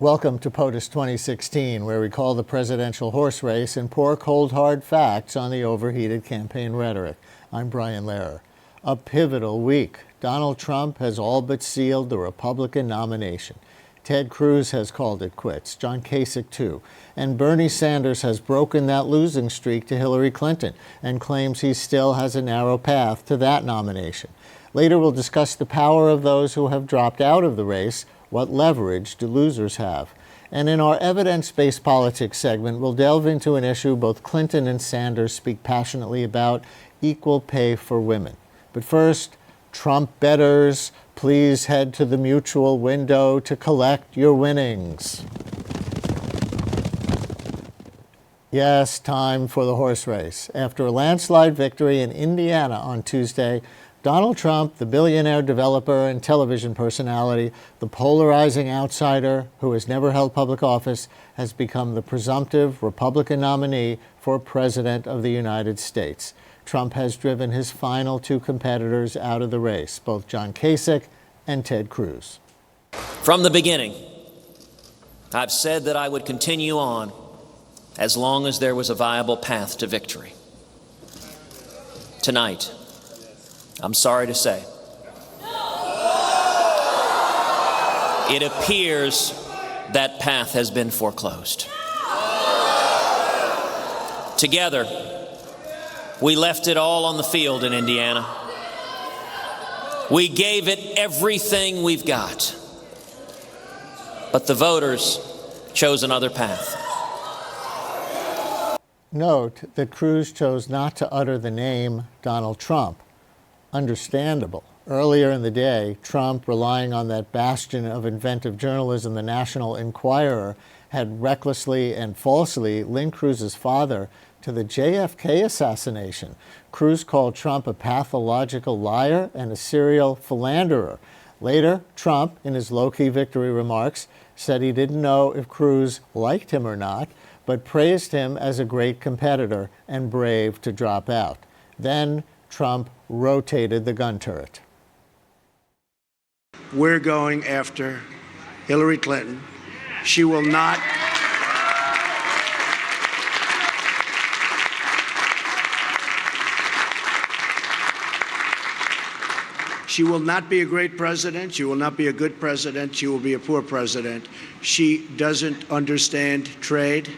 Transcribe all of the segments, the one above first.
Welcome to POTUS 2016, where we call the presidential horse race and pour cold, hard facts on the overheated campaign rhetoric. I'm Brian Lehrer. A pivotal week. Donald Trump has all but sealed the Republican nomination. Ted Cruz has called it quits, John Kasich too, and Bernie Sanders has broken that losing streak to Hillary Clinton and claims he still has a narrow path to that nomination. Later we'll discuss the power of those who have dropped out of the race. What leverage do losers have? And in our evidence-based politics segment, we'll delve into an issue both Clinton and Sanders speak passionately about: equal pay for women. But first, Trump bettors, please head to the Mutual window to collect your winnings. Yes, time for the horse race. After a landslide victory in Indiana on Tuesday, Donald Trump, the billionaire developer and television personality, the polarizing outsider who has never held public office, has become the presumptive Republican nominee for President of the United States. Trump has driven his final two competitors out of the race, both John Kasich and Ted Cruz. From the beginning, I've said that I would continue on as long as there was a viable path to victory. Tonight, I'm sorry to say, it appears that path has been foreclosed. Together, we left it all on the field in Indiana. We gave it everything we've got. But the voters chose another path. Note that Cruz chose not to utter the name Donald Trump. Understandable. Earlier in the day, Trump, relying on that bastion of inventive journalism, the National Enquirer, had recklessly and falsely linked Cruz's father to the JFK assassination. Cruz called Trump a pathological liar and a serial philanderer. Later, Trump, in his low-key victory remarks, said he didn't know if Cruz liked him or not, but praised him as a great competitor and brave to drop out. Then Trump rotated the gun turret. We're going after Hillary Clinton. She will not. She will not be a great president. She will not be a good president. She will be a poor president. She doesn't understand trade.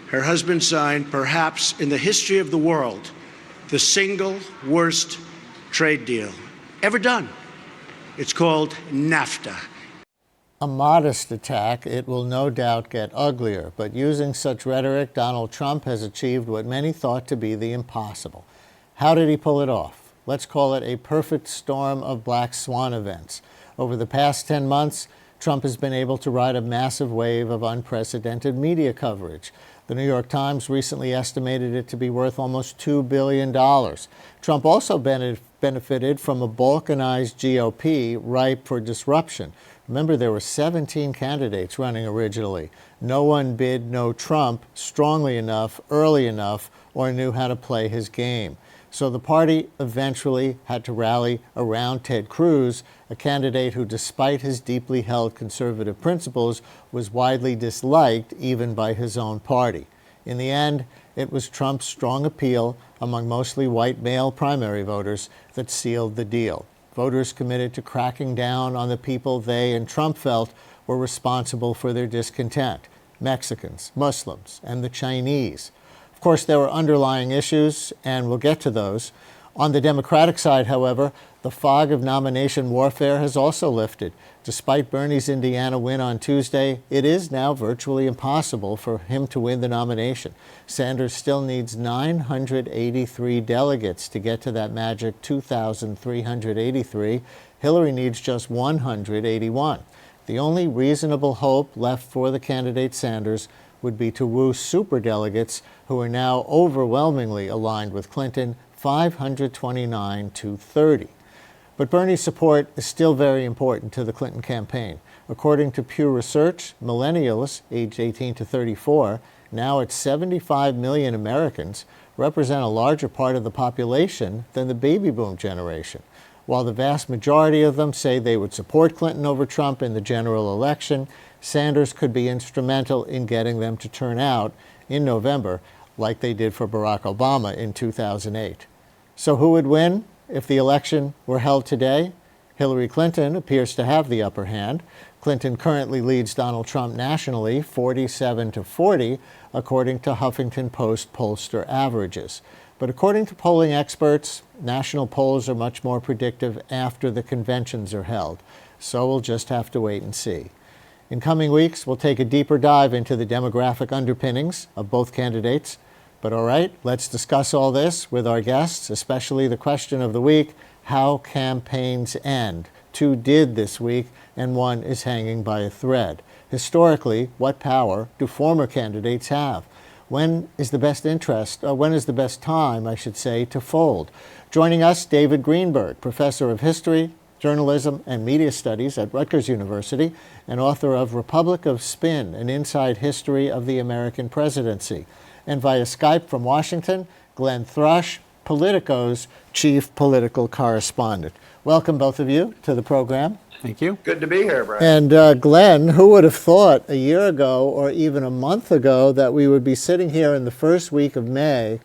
Her husband signed, perhaps in the history of the world, the single worst trade deal ever done. It's called NAFTA. A modest attack. It will no doubt get uglier, but using such rhetoric, Donald Trump has achieved what many thought to be the impossible. How did he pull it off? Let's call it a perfect storm of black swan events. Over the past 10 months, Trump has been able to ride a massive wave of unprecedented media coverage. The New York Times recently estimated it to be worth almost $2 billion. Trump also benefited from a balkanized GOP ripe for disruption. Remember, there were 17 candidates running originally. No one bid no Trump strongly enough, early enough, or knew how to play his game. So the party eventually had to rally around Ted Cruz, a candidate who, despite his deeply held conservative principles, was widely disliked even by his own party. In the end, it was Trump's strong appeal among mostly white male primary voters that sealed the deal. Voters committed to cracking down on the people they and Trump felt were responsible for their discontent: Mexicans, Muslims, and the Chinese. Of course, there were underlying issues, and we'll get to those. On the Democratic side, however, the fog of nomination warfare has also lifted. Despite Bernie's Indiana win on Tuesday, it is now virtually impossible for him to win the nomination. Sanders still needs 983 delegates to get to that magic 2,383. Hillary needs just 181. The only reasonable hope left for the candidate Sanders would be to woo superdelegates who are now overwhelmingly aligned with Clinton, 529 to 30. But Bernie's support is still very important to the Clinton campaign. According to Pew Research, millennials, aged 18 to 34, now at 75 million Americans, represent a larger part of the population than the baby boom generation. While the vast majority of them say they would support Clinton over Trump in the general election, Sanders could be instrumental in getting them to turn out in November, like they did for Barack Obama in 2008. So who would win if the election were held today? Hillary Clinton appears to have the upper hand. Clinton currently leads Donald Trump nationally 47-40, according to Huffington Post pollster averages. But according to polling experts, national polls are much more predictive after the conventions are held. So we'll just have to wait and see. In coming weeks, we'll take a deeper dive into the demographic underpinnings of both candidates. But all right, let's discuss all this with our guests, especially the question of the week: how campaigns end? Two did this week, and one is hanging by a thread. Historically, what power do former candidates have? When is the best time, I should say, to fold? Joining us, David Greenberg, professor of history, journalism, and media studies at Rutgers University, and author of Republic of Spin, An Inside History of the American Presidency. And via Skype from Washington, Glenn Thrush, Politico's chief political correspondent. Welcome, both of you, to the program. Thank you. Good to be here, Brian. And Glenn, who would have thought a year ago or even a month ago that we would be sitting here in the first week of May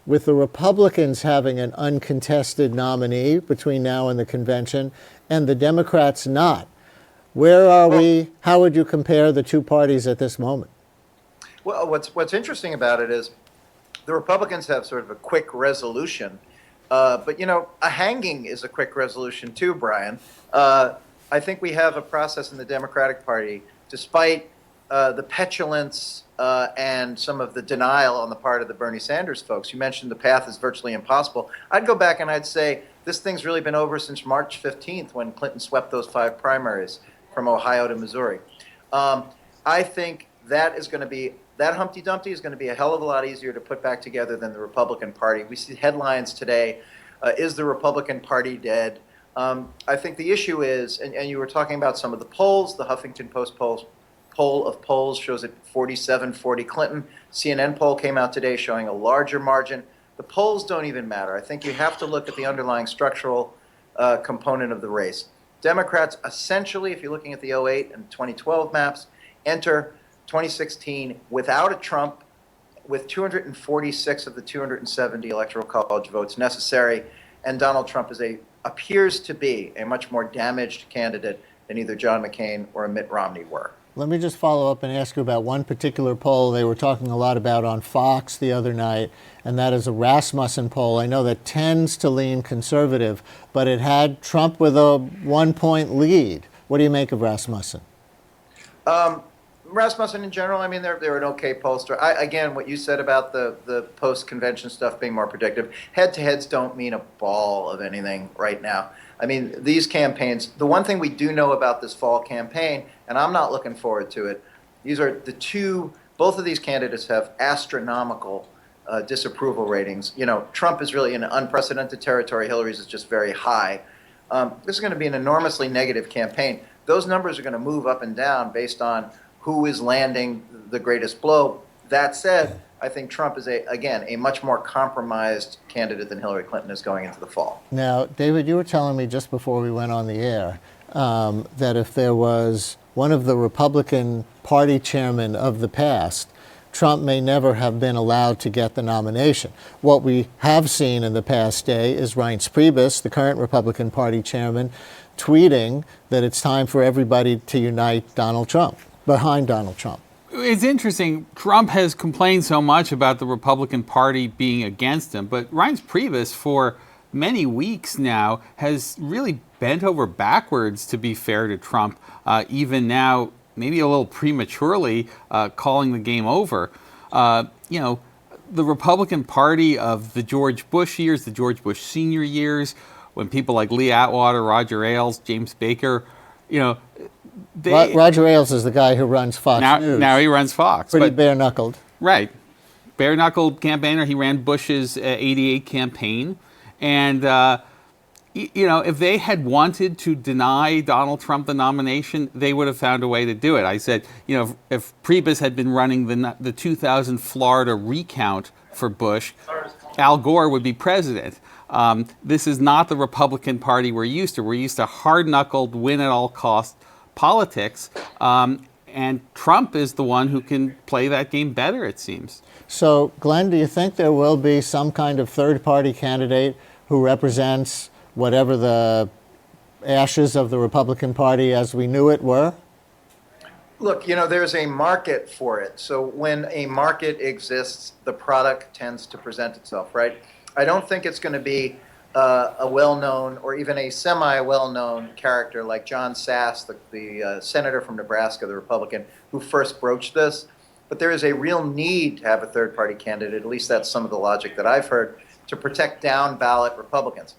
with the Republicans having an uncontested nominee between now and the convention and the Democrats not? Where are we? How would you compare the two parties at this moment? Well, what's interesting about it is the Republicans have sort of a quick resolution, but a hanging is a quick resolution too, Brian. I think we have a process in the Democratic Party, despite the petulance and some of the denial on the part of the Bernie Sanders folks. You mentioned the path is virtually impossible. I'd go back and I'd say this thing's really been over since March 15th, when Clinton swept those 5 primaries from Ohio to Missouri. I think that Humpty Dumpty is going to be a hell of a lot easier to put back together than the Republican Party. We see headlines today, is the Republican Party dead? I think the issue is, and you were talking about some of the polls, the Huffington Post poll of polls shows it 47-40 Clinton. CNN poll came out today showing a larger margin. The polls don't even matter. I think you have to look at the underlying structural component of the race. Democrats essentially, if you're looking at the 2008 and 2012 maps, enter 2016 without a Trump, with 246 of the 270 electoral college votes necessary, and Donald Trump appears to be a much more damaged candidate than either John McCain or Mitt Romney were. Let me just follow up and ask you about one particular poll they were talking a lot about on Fox the other night, and that is a Rasmussen poll. I know that tends to lean conservative, but it had Trump with a 1-point lead. What do you make of Rasmussen? Rasmussen in general, I mean, they're an okay pollster. Again, what you said about the post-convention stuff being more predictive, head-to-heads don't mean a ball of anything right now. I mean, these campaigns, the one thing we do know about this fall campaign, and I'm not looking forward to it, both of these candidates have astronomical disapproval ratings. Trump is really in unprecedented territory. Hillary's is just very high. This is going to be an enormously negative campaign. Those numbers are going to move up and down based on who is landing the greatest blow. That said, I think Trump is, a much more compromised candidate than Hillary Clinton is going into the fall. Now, David, you were telling me just before we went on the air that if there was one of the Republican Party chairmen of the past, Trump may never have been allowed to get the nomination. What we have seen in the past day is Reince Priebus, the current Republican Party chairman, tweeting that it's time for everybody to unite behind Donald Trump. It's interesting. Trump has complained so much about the Republican Party being against him, but Reince Priebus, for many weeks now, has really bent over backwards to be fair to Trump, even now, maybe a little prematurely, calling the game over. The Republican Party of the George Bush years, the George Bush senior years, when people like Lee Atwater, Roger Ailes, James Baker, Roger Ailes is the guy who runs Fox News. Now he runs Fox. Pretty bare-knuckled. Right. Bare-knuckled campaigner. He ran Bush's '88 campaign. And, if they had wanted to deny Donald Trump the nomination, they would have found a way to do it. I said, if Priebus had been running the 2000 Florida recount for Bush, Al Gore would be president. This is not the Republican Party we're used to. We're used to hard-knuckled, win-at-all-cost politics, and Trump is the one who can play that game better, it seems. So, Glenn, do you think there will be some kind of third-party candidate who represents whatever the ashes of the Republican Party as we knew it were? Look, there's a market for it. So when a market exists, the product tends to present itself, right? I don't think it's going to be a well-known or even a semi-well-known character like John Sass, the senator from Nebraska, the Republican, who first broached this. But there is a real need to have a third-party candidate, at least that's some of the logic that I've heard, to protect down-ballot Republicans.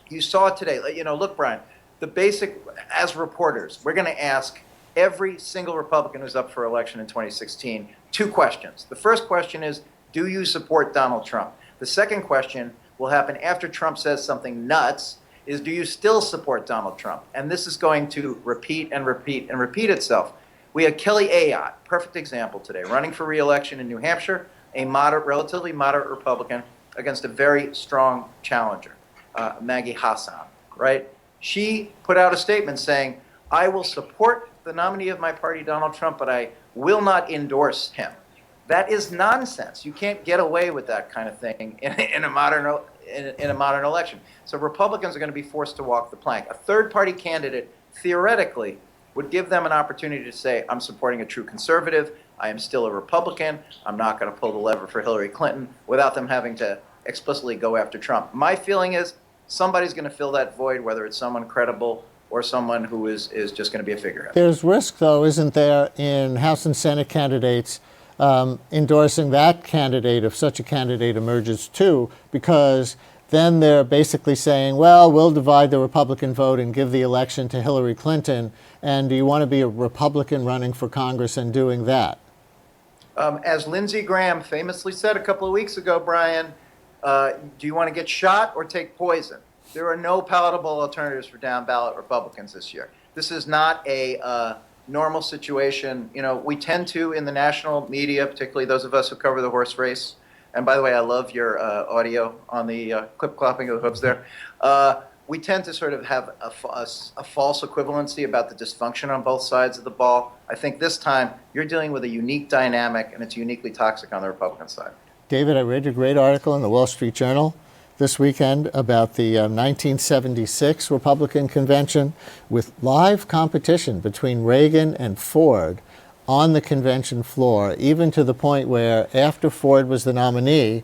You saw today, look, Brian, the basic, as reporters, we're going to ask every single Republican who's up for election in 2016 two questions. The first question is, do you support Donald Trump? The second question will happen after Trump says something nuts, is do you still support Donald Trump? And this is going to repeat and repeat and repeat itself. We had Kelly Ayotte, perfect example today, running for re-election in New Hampshire, a relatively moderate Republican against a very strong challenger, Maggie Hassan, right? She put out a statement saying, I will support the nominee of my party, Donald Trump, but I will not endorse him. That is nonsense. You can't get away with that kind of thing in a modern election. So Republicans are going to be forced to walk the plank. A third-party candidate, theoretically, would give them an opportunity to say, I'm supporting a true conservative, I am still a Republican, I'm not going to pull the lever for Hillary Clinton, without them having to explicitly go after Trump. My feeling is somebody's going to fill that void, whether it's someone credible or someone who is just going to be a figurehead. There's risk, though, isn't there, in House and Senate candidates endorsing that candidate if such a candidate emerges too, because then they're basically saying, well, we'll divide the Republican vote and give the election to Hillary Clinton. And do you want to be a Republican running for Congress and doing that? As Lindsey Graham famously said a couple of weeks ago, Brian, do you want to get shot or take poison? There are no palatable alternatives for down-ballot Republicans this year. This is not a normal situation. We tend to, in the national media, particularly those of us who cover the horse race, and by the way, I love your audio on the clip-clopping of the hooves there. We tend to sort of have a false equivalency about the dysfunction on both sides of the ball. I think this time you're dealing with a unique dynamic, and it's uniquely toxic on the Republican side. David, I read your great article in the Wall Street Journal this weekend about the 1976 Republican convention with live competition between Reagan and Ford on the convention floor, even to the point where after Ford was the nominee,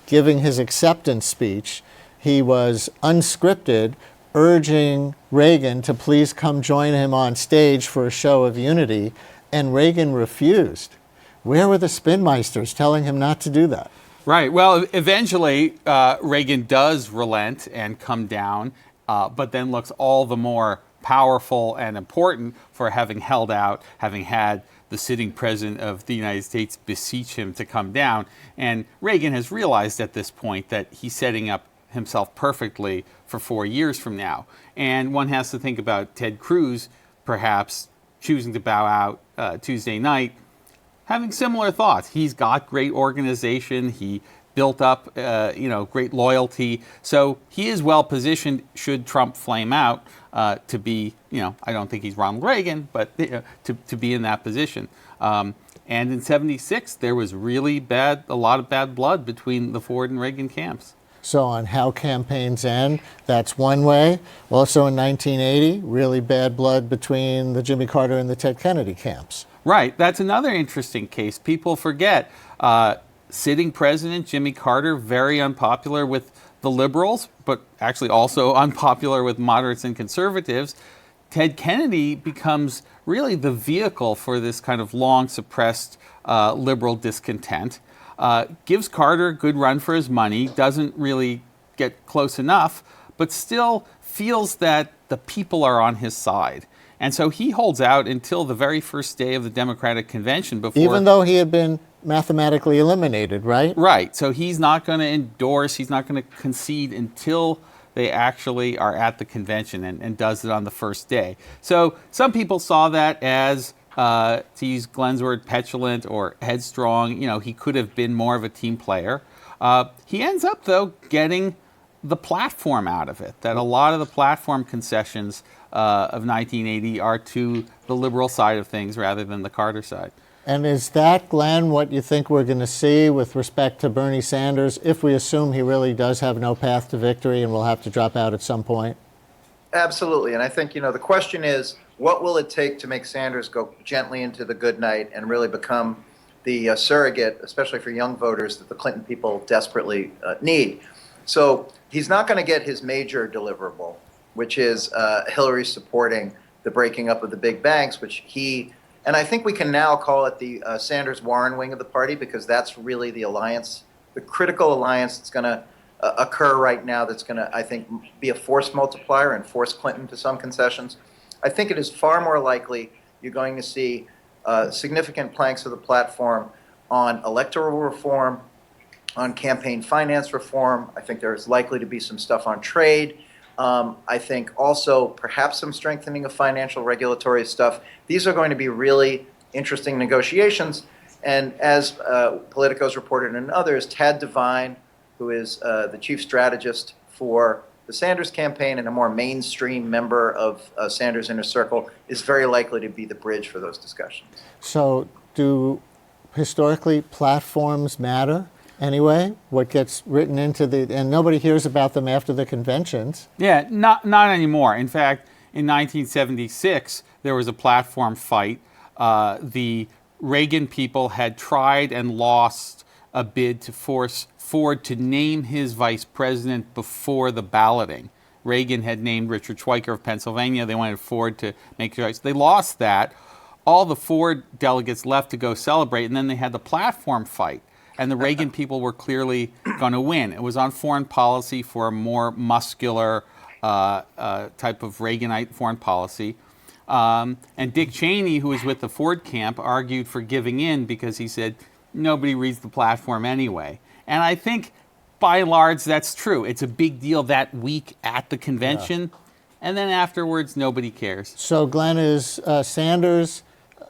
giving his acceptance speech, he was unscripted, urging Reagan to please come join him on stage for a show of unity, and Reagan refused. Where were the spinmeisters telling him not to do that? Right. Well, eventually, Reagan does relent and come down, but then looks all the more powerful and important for having held out, having had the sitting president of the United States beseech him to come down. And Reagan has realized at this point that he's setting up himself perfectly for 4 years from now. And one has to think about Ted Cruz perhaps choosing to bow out Tuesday night, having similar thoughts. He's got great organization. He built up, great loyalty. So he is well positioned should Trump flame out to be, I don't think he's Ronald Reagan, but to be in that position. And in '76, there was really a lot of bad blood between the Ford and Reagan camps. So on how campaigns end, that's one way. Also in 1980, really bad blood between the Jimmy Carter and the Ted Kennedy camps. Right. That's another interesting case. People forget. Sitting president Jimmy Carter, very unpopular with the liberals, but actually also unpopular with moderates and conservatives. Ted Kennedy becomes really the vehicle for this kind of long suppressed liberal discontent. Gives Carter a good run for his money, doesn't really get close enough, but still feels that the people are on his side. And so he holds out until the very first day of the Democratic Convention before... Even though he had been mathematically eliminated, right? Right. So he's not going to endorse, he's not going to concede until they actually are at the convention and does it on the first day. So some people saw that as, to use Glenn's word, petulant or headstrong. You know, he could have been more of a team player. He ends up, though, getting the platform out of it, that a lot of the platform concessions of 1980 are to the liberal side of things rather than the Carter side. And is that, Glenn, what you think we're going to see with respect to Bernie Sanders, if we assume he really does have no path to victory and will have to drop out at some point? Absolutely. And I think, the question is, what will it take to make Sanders go gently into the good night and really become the surrogate, especially for young voters, that the Clinton people desperately need? So he's not going to get his major deliverable, which is Hillary supporting the breaking up of the big banks, which and I think we can now call it the Sanders-Warren wing of the party, because that's really the alliance, the critical alliance that's going to occur right now, that's going to, I think, be a force multiplier and force Clinton to some concessions. I think it is far more likely you're going to see significant planks of the platform on electoral reform, on campaign finance reform. I think there is likely to be some stuff on trade. I think also perhaps some strengthening of financial regulatory stuff. These are going to be really interesting negotiations. And as Politico's reported and others, Tad Devine, who is the chief strategist for the Sanders campaign and a more mainstream member of Sanders' inner circle, is very likely to be the bridge for those discussions. So do historically platforms matter? Anyway, what gets written into and nobody hears about them after the conventions. Yeah, not anymore. In fact, in 1976, there was a platform fight. The Reagan people had tried and lost a bid to force Ford to name his vice president before the balloting. Reagan had named Richard Schweiker of Pennsylvania. They wanted Ford to make the choice. They lost that. All the Ford delegates left to go celebrate, and then they had the platform fight. And the Reagan people were clearly going to win. It was on foreign policy for a more muscular type of Reaganite foreign policy. And Dick Cheney, who was with the Ford camp, argued for giving in because he said nobody reads the platform anyway. And I think, by and large, that's true. It's a big deal that week at the convention. Yeah. And then afterwards, nobody cares. So, Glenn, is Sanders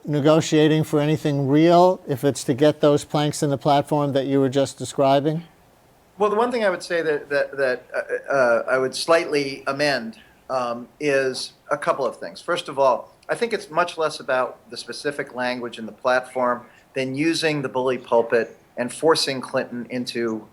negotiating for anything real if it's to get those planks in the platform that you were just describing? Well, the one thing I would say that I would slightly amend is a couple of things. First of all, I think it's much less about the specific language in the platform than using the bully pulpit and forcing Clinton into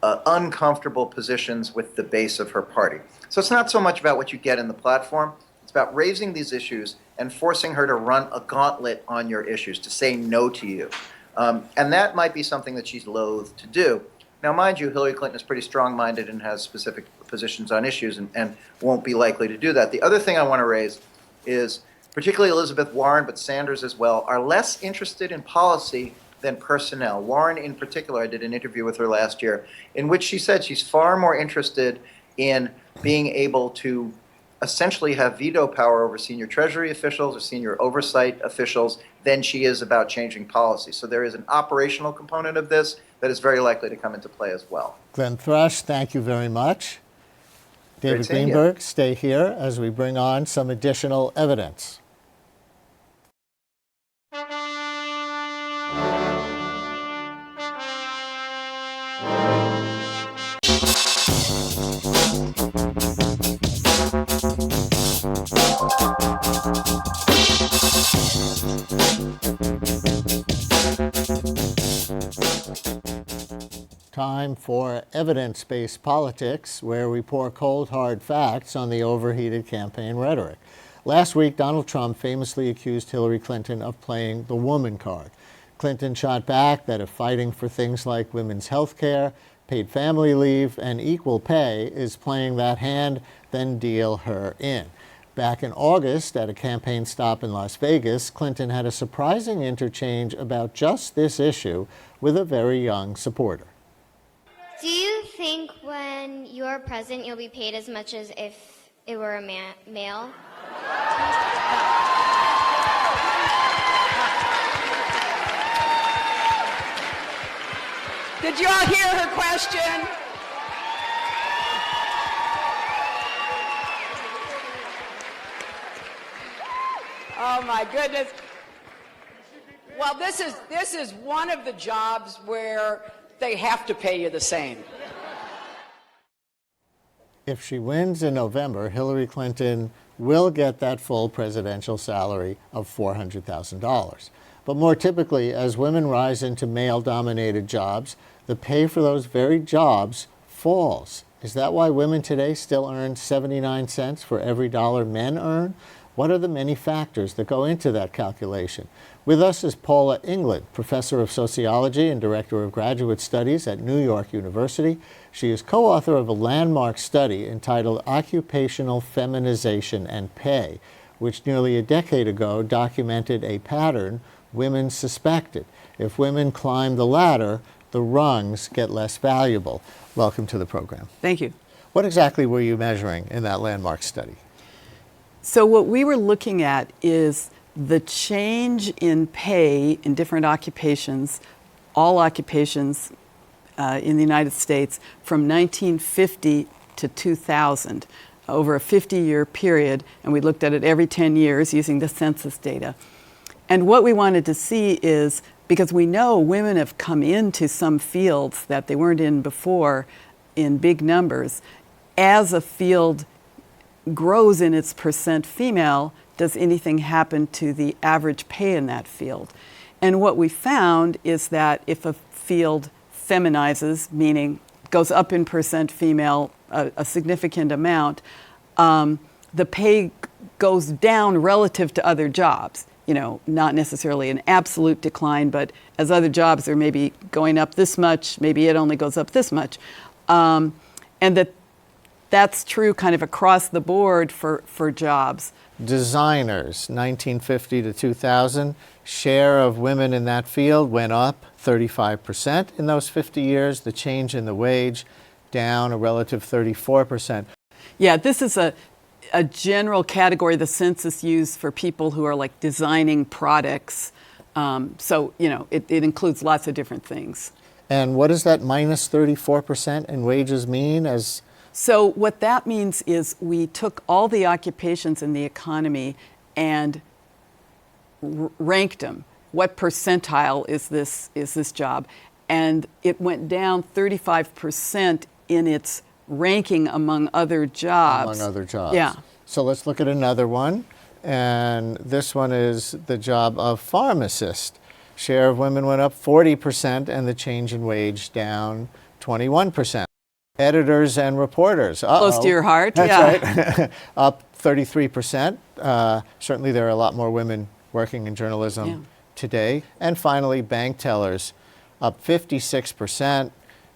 uncomfortable positions with the base of her party. So it's not so much about what you get in the platform. It's about raising these issues and forcing her to run a gauntlet on your issues, to say no to you. And that might be something that she's loath to do. Now, mind you, Hillary Clinton is pretty strong-minded and has specific positions on issues and won't be likely to do that. The other thing I want to raise is particularly Elizabeth Warren, but Sanders as well, are less interested in policy than personnel. Warren in particular, I did an interview with her last year in which she said she's far more interested in being able to essentially have veto power over senior Treasury officials or senior oversight officials than she is about changing policy. So there is an operational component of this that is very likely to come into play as well. Glenn Thrush, thank you very much. David Greenberg, stay here as we bring on some additional evidence. Time for evidence-based politics, where we pour cold, hard facts on the overheated campaign rhetoric. Last week, Donald Trump famously accused Hillary Clinton of playing the woman card. Clinton shot back that if fighting for things like women's health care, paid family leave, and equal pay is playing that hand, then deal her in. Back in August, at a campaign stop in Las Vegas, Clinton had a surprising interchange about just this issue with a very young supporter. Do you think when you're president you'll be paid as much as if it were a male? Did you all hear her question? Oh my goodness. Well, this is one of the jobs where they have to pay you the same. If she wins in November, Hillary Clinton will get that full presidential salary of $400,000. But more typically, as women rise into male-dominated jobs, the pay for those very jobs falls. Is that why women today still earn 79 cents for every dollar men earn? What are the many factors that go into that calculation? With us is Paula England, professor of sociology and director of graduate studies at New York University. She is co-author of a landmark study entitled Occupational Feminization and Pay, which nearly a decade ago documented a pattern women suspected. If women climb the ladder, the rungs get less valuable. Welcome to the program. Thank you. What exactly were you measuring in that landmark study? So what we were looking at is the change in pay in different occupations, all occupations in the United States from 1950 to 2000, over a 50-year period, and we looked at it every 10 years using the census data. And what we wanted to see is, because we know women have come into some fields that they weren't in before in big numbers, as a field grows in its percent female, does anything happen to the average pay in that field? And what we found is that if a field feminizes, meaning goes up in percent female a significant amount, the pay goes down relative to other jobs. You know, not necessarily an absolute decline, but as other jobs are maybe going up this much, maybe it only goes up this much. And that's true kind of across the board for jobs. Designers, 1950 to 2000, share of women in that field went up 35% in those 50 years. The change in the wage down a relative 34%. Yeah, this is a general category the census used for people who are like designing products. So, you know, it includes lots of different things. And what does that minus 34% in wages mean? So what that means is we took all the occupations in the economy and ranked them. What percentile is this job? And it went down 35% in its ranking among other jobs. Among other jobs. Yeah. So let's look at another one. And this one is the job of pharmacist. Share of women went up 40% and the change in wage down 21%. Editors and reporters. Close to your heart. That's yeah. right. Up 33%. Certainly there are a lot more women working in journalism today. And finally, bank tellers up 56%,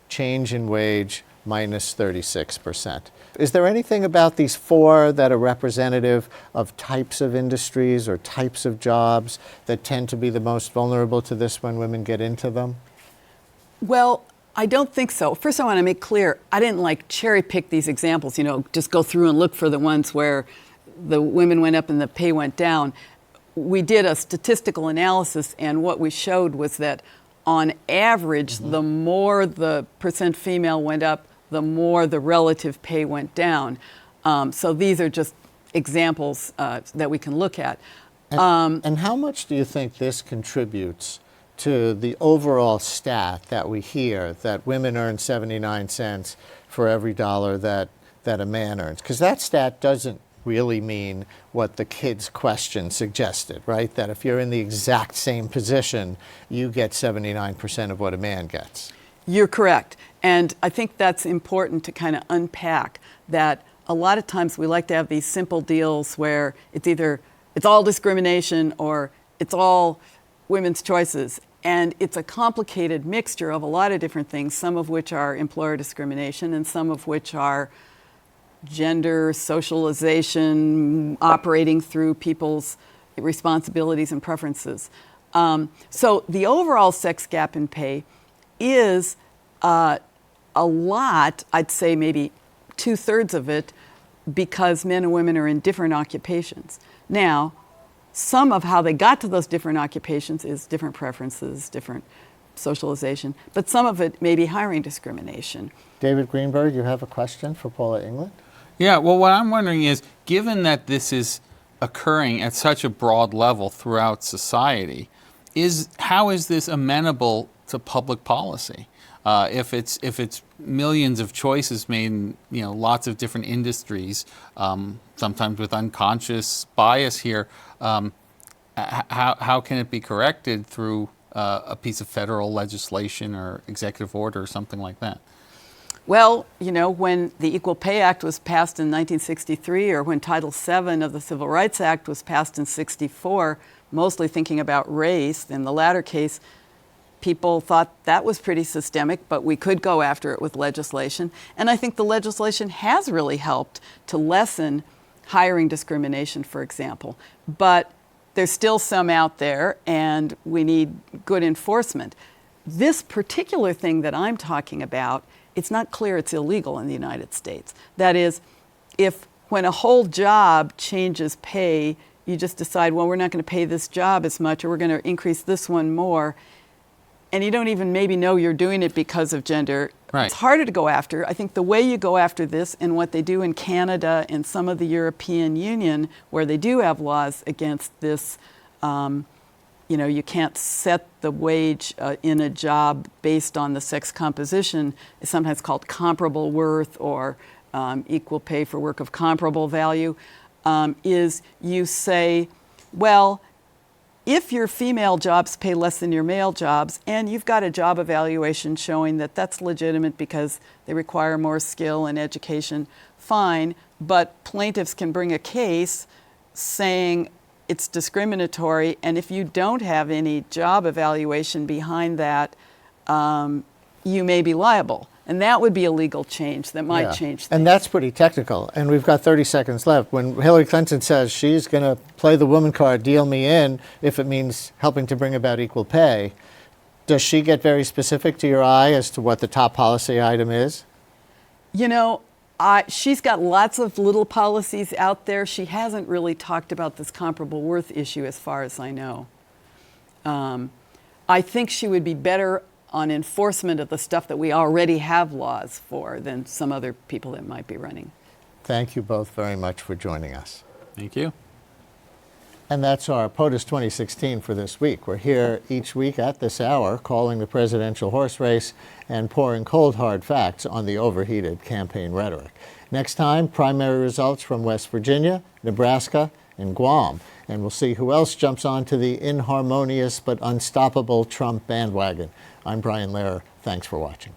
change in wage minus 36%. Is there anything about these four that are representative of types of industries or types of jobs that tend to be the most vulnerable to this when women get into them? Well, I don't think so. First, I want to make clear, I didn't like cherry pick these examples, you know, just go through and look for the ones where the women went up and the pay went down. We did a statistical analysis, and what we showed was that on average, the more the percent female went up, the more the relative pay went down. So these are just examples that we can look at. And how much do you think this contributes to the overall stat that we hear, that women earn 79 cents for every dollar that a man earns? Because that stat doesn't really mean what the kid's question suggested, right? That if you're in the exact same position, you get 79% of what a man gets. You're correct. And I think that's important to kind of unpack, that a lot of times we like to have these simple deals where it's either it's all discrimination or it's all women's choices. And it's a complicated mixture of a lot of different things, some of which are employer discrimination and some of which are gender, socialization, operating through people's responsibilities and preferences. So the overall sex gap in pay is a lot, I'd say maybe 2/3 of it, because men and women are in different occupations. Now, some of how they got to those different occupations is different preferences, different socialization, but some of it may be hiring discrimination. David Greenberg, you have a question for Paula England? Yeah, well, what I'm wondering is, given that this is occurring at such a broad level throughout society, how is this amenable to public policy? If it's millions of choices made in lots of different industries, sometimes with unconscious bias here, how can it be corrected through a piece of federal legislation or executive order or something like that? Well, when the Equal Pay Act was passed in 1963, or when Title VII of the Civil Rights Act was passed in 64, mostly thinking about race, in the latter case, people thought that was pretty systemic, but we could go after it with legislation. And I think the legislation has really helped to lessen hiring discrimination, for example. But there's still some out there, and we need good enforcement. This particular thing that I'm talking about, it's not clear it's illegal in the United States. That is, when a whole job changes pay, you just decide, well, we're not going to pay this job as much, or we're going to increase this one more, and you don't even maybe know you're doing it because of gender. Right. It's harder to go after. I think the way you go after this, and what they do in Canada and some of the European Union, where they do have laws against this, you can't set the wage in a job based on the sex composition. It's sometimes called comparable worth, or equal pay for work of comparable value, is you say, well, if your female jobs pay less than your male jobs, and you've got a job evaluation showing that that's legitimate because they require more skill and education, fine, but plaintiffs can bring a case saying it's discriminatory, and if you don't have any job evaluation behind that, you may be liable. And that would be a legal change that might change things. And that's pretty technical. And we've got 30 seconds left. When Hillary Clinton says she's going to play the woman card, deal me in, if it means helping to bring about equal pay, does she get very specific to your eye as to what the top policy item is? She's got lots of little policies out there. She hasn't really talked about this comparable worth issue as far as I know. I think she would be better on enforcement of the stuff that we already have laws for than some other people that might be running. Thank you both very much for joining us. Thank you. And that's our POTUS 2016 for this week. We're here each week at this hour calling the presidential horse race and pouring cold, hard facts on the overheated campaign rhetoric. Next time, primary results from West Virginia, Nebraska, and Guam. And we'll see who else jumps onto the inharmonious but unstoppable Trump bandwagon. I'm Brian Lehrer. Thanks for watching.